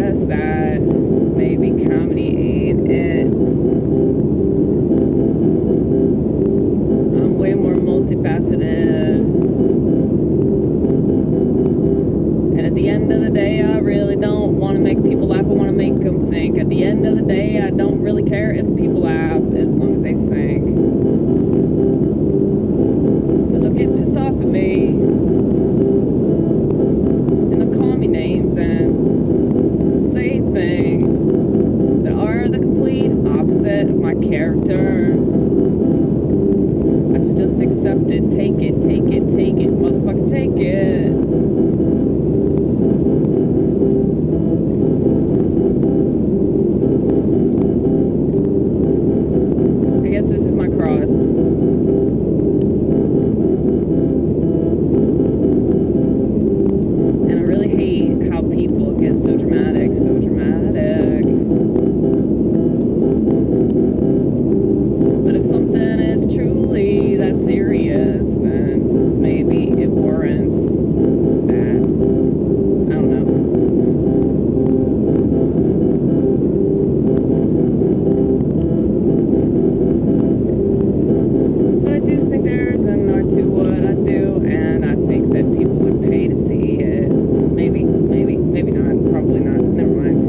guess that maybe comedy ain't it. I'm way more multifaceted. And at the end of the day, I really don't want to make people laugh. I want to make them think. At the end of the day, I don't really care if people laugh as long as they think. But they'll get pissed off at me. And they'll call me names and say things that are the complete opposite of my character. I should just accept it, take it, motherfucking take it. I guess this is my cross. And I really hate how people get so dramatic. But if something is truly that serious, then maybe it warrants that. I don't know. But I do think there's an art to what I do, and I think that people would pay to see it. Maybe not. Probably not. Never mind.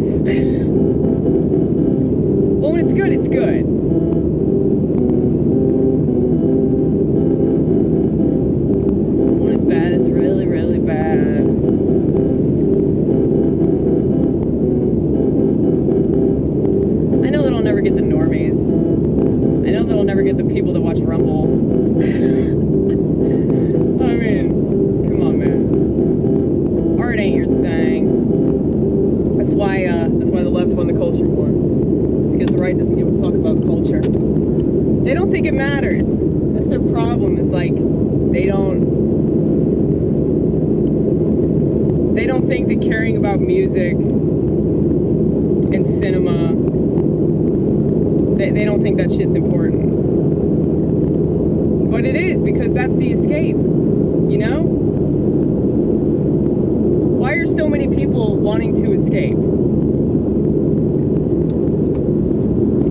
Well, when it's good, it's good. When it's bad, it's really, really bad. I know that I'll never get the normies. I know that I'll never get the people that watch Rumble. I mean, come on, man. Art ain't your thing. That's why the left won the culture war. Because the right doesn't give a fuck about culture. They don't think it matters. That's their problem. It's like they don't think that caring about music and cinema, they don't think that shit's important. But it is, because that's the escape, you know? Why are so many people wanting to escape?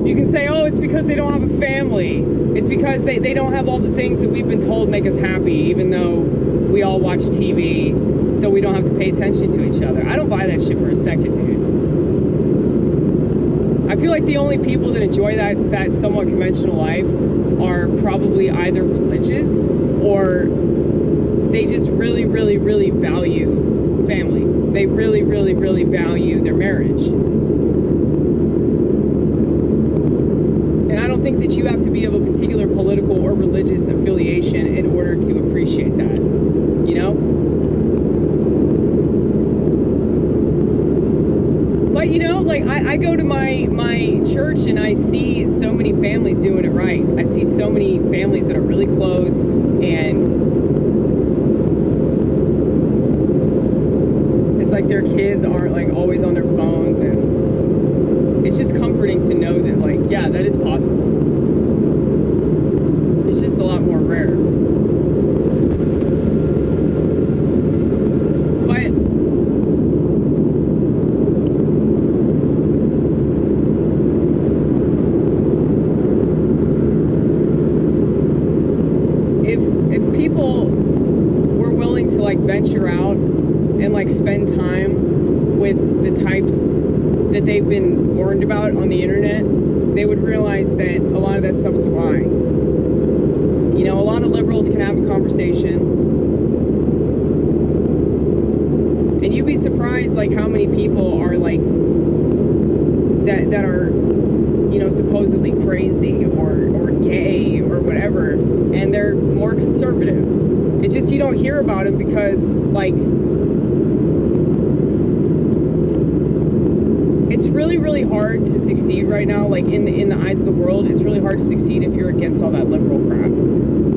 You can say, oh, it's because they don't have a family. It's because they don't have all the things that we've been told make us happy, even though we all watch TV, so we don't have to pay attention to each other. I don't buy that shit for a second, dude. I feel like the only people that enjoy that somewhat conventional life are probably either religious or they just really, really, really value family. They really, really, really value their marriage. And I don't think that you have to be of a particular political or religious affiliation in order to appreciate that, you know? But, you know, like, I go to my church and I see so many families doing it right. I see so many families that are really close, and it's like their kids aren't, like, always on their phones, and it's just comforting to know that, like, yeah, that is possible. It's just a lot more rare. But if people were willing to, like, venture out and, like, spend time with the types that they've been warned about on the internet, they would realize that a lot of that stuff's a lie. You know, a lot of liberals can have a conversation, and you'd be surprised, like, how many people are, like, that are, you know, supposedly crazy or gay or whatever, and they're more conservative. It's just you don't hear about it because, like, it's really, really hard to succeed right now. Like, in the eyes of the world, it's really hard to succeed if you're against all that liberal crap.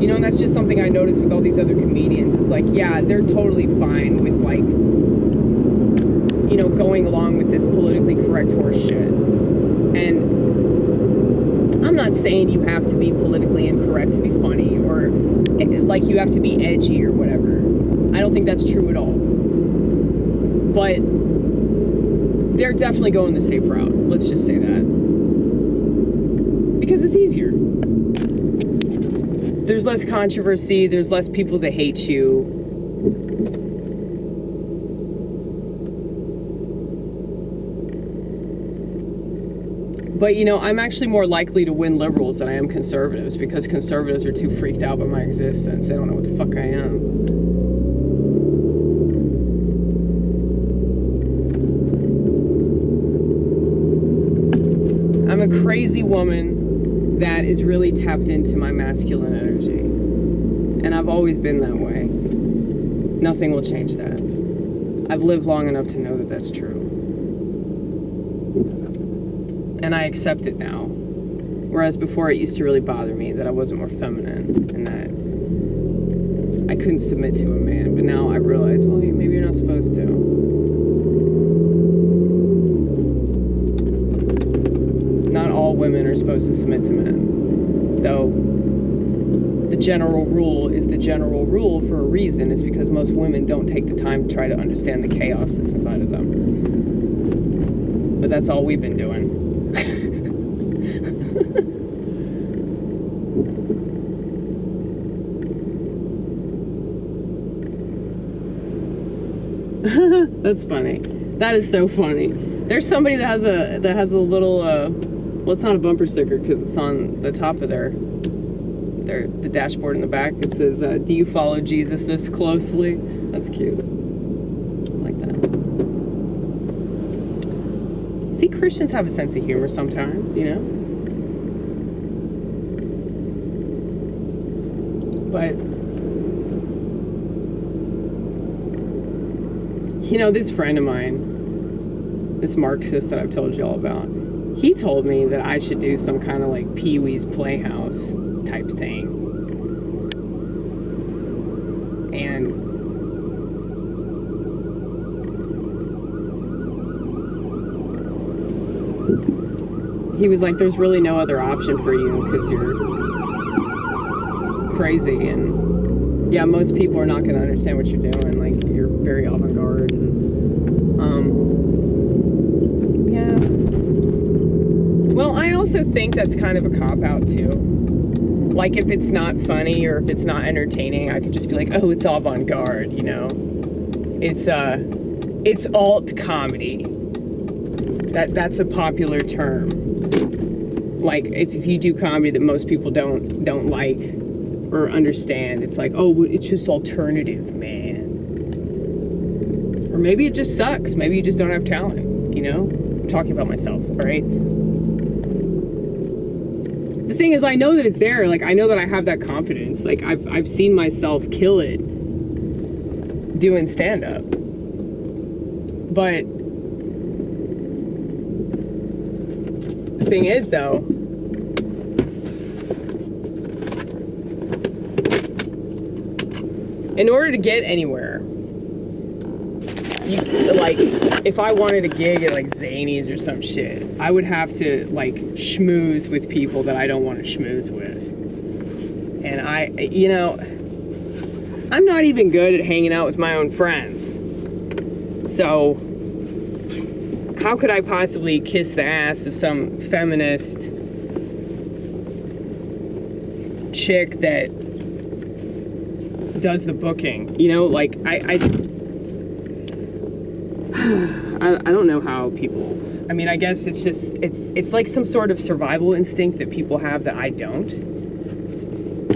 You know, and that's just something I noticed with all these other comedians. It's like, yeah, they're totally fine with, like, you know, going along with this politically correct horse shit. And I'm not saying you have to be politically incorrect to be funny, or like you have to be edgy or whatever. I don't think that's true at all. But they're definitely going the safe route. Let's just say that. Because it's easier. There's less controversy. There's less people that hate you. But, you know, I'm actually more likely to win liberals than I am conservatives, because conservatives are too freaked out by my existence. They don't know what the fuck I am. I'm a crazy woman that is really tapped into my masculine energy. And I've always been that way. Nothing will change that. I've lived long enough to know that that's true. And I accept it now. Whereas before it used to really bother me that I wasn't more feminine and that I couldn't submit to a man. But now I realize, well, maybe you're not supposed to. Not all women are supposed to submit to men. Though the general rule is the general rule for a reason. It's because most women don't take the time to try to understand the chaos that's inside of them. But that's all we've been doing. That's funny. That is so funny. There's somebody that has a little well, it's not a bumper sticker because it's on the top of the dashboard in the back. It says, "Do you follow Jesus this closely?" That's cute. I like that. See, Christians have a sense of humor sometimes, you know? But, you know, this friend of mine, this Marxist that I've told you all about, he told me that I should do some kind of like Pee-wee's Playhouse type thing. And he was like, there's really no other option for you because you're crazy, and yeah, most people are not going to understand what you're doing. Like, you're very avant-garde, and yeah. Well, I also think that's kind of a cop-out too. Like, if it's not funny or if it's not entertaining, I could just be like, oh, it's avant-garde, you know? It's alt comedy. That's a popular term. Like, if you do comedy that most people don't like or understand, it's like, oh, it's just alternative, man. Or maybe it just sucks. Maybe you just don't have talent, you know? I'm talking about myself, all right? The thing is, I know that it's there. Like, I know that I have that confidence. Like, I've seen myself kill it doing stand-up. But the thing is, though, in order to get anywhere, like, if I wanted a gig at like Zany's or some shit, I would have to like schmooze with people that I don't want to schmooze with. And you know, I'm not even good at hanging out with my own friends. So how could I possibly kiss the ass of some feminist chick that does the booking? You know, like, I just I don't know how people, I mean, I guess it's just, it's like some sort of survival instinct that people have that I don't.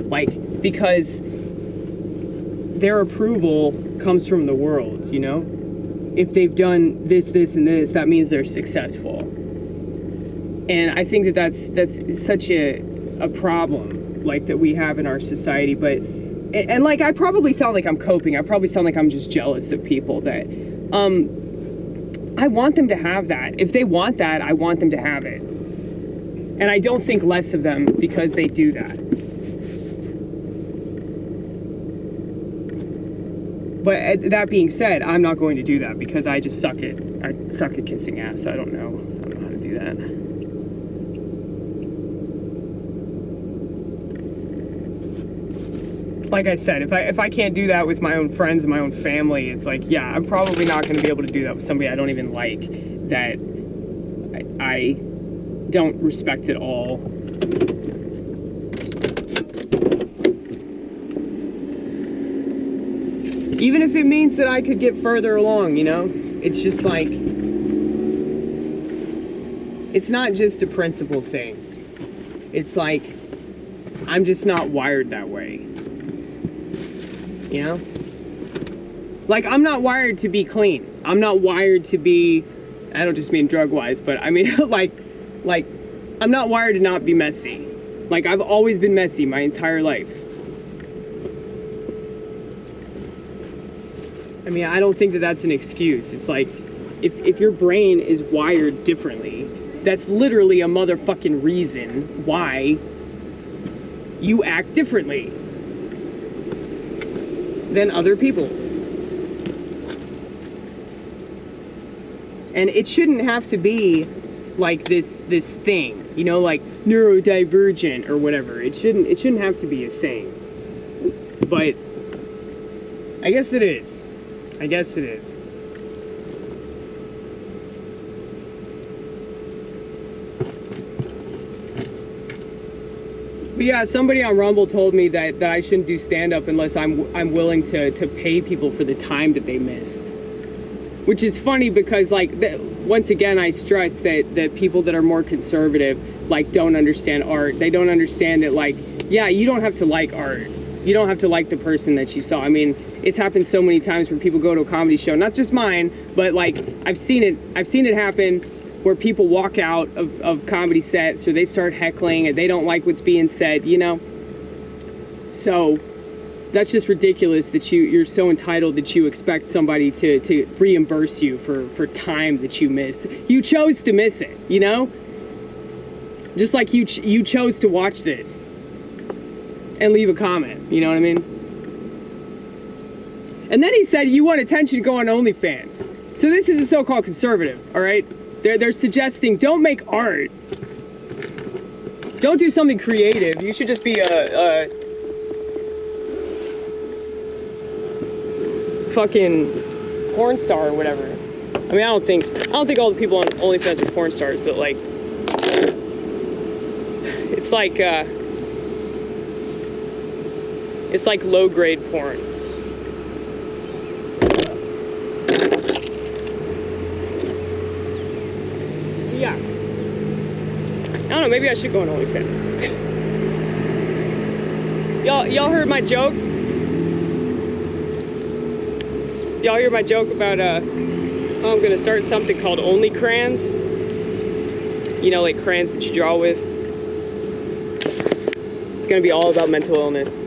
Like, because their approval comes from the world, you know? If they've done this, and this, that means they're successful. And I think that that's such a problem, like, that we have in our society. But, and like, I probably sound like I'm coping. I probably sound like I'm just jealous of people that, I want them to have that. If they want that, I want them to have it. And I don't think less of them because they do that. But that being said, I'm not going to do that because I just suck at kissing ass. I don't know how to do that. Like I said, if I can't do that with my own friends and my own family, it's like, yeah, I'm probably not going to be able to do that with somebody I don't even like that I don't respect at all. Even if it means that I could get further along, you know? It's just like, it's not just a principle thing. It's like, I'm just not wired that way. You know? Like, I'm not wired to be clean. I'm not wired to be, I don't just mean drug-wise, but I mean, like, I'm not wired to not be messy. Like, I've always been messy my entire life. I mean, I don't think that that's an excuse. It's like, if your brain is wired differently, that's literally a motherfucking reason why you act differently than other people. And it shouldn't have to be like this thing, you know, like neurodivergent or whatever. It shouldn't have to be a thing. But I guess it is. I guess it is. But yeah, somebody on Rumble told me that I shouldn't do stand-up unless I'm willing to pay people for the time that they missed. Which is funny because, like, once again, I stress that people that are more conservative, like, don't understand art. They don't understand that, like, yeah, you don't have to like art. You don't have to like the person that you saw. I mean, it's happened so many times where people go to a comedy show, not just mine, but like I've seen it happen where people walk out of comedy sets or they start heckling and they don't like what's being said, you know? So that's just ridiculous that you're so entitled that you expect somebody to reimburse you for time that you missed. You chose to miss it, you know? Just like you chose to watch this and leave a comment, you know what I mean? And then he said, you want attention to go on OnlyFans. So this is a so-called conservative, all right? They're suggesting, don't make art. Don't do something creative. You should just be a fucking porn star or whatever. I mean, I don't think all the people on OnlyFans are porn stars, but like, it's like low-grade porn. Yeah. I don't know, maybe I should go on OnlyFans. Y'all heard my joke? Y'all hear my joke about, I'm gonna start something called Only Crayons? You know, like crayons that you draw with? It's gonna be all about mental illness.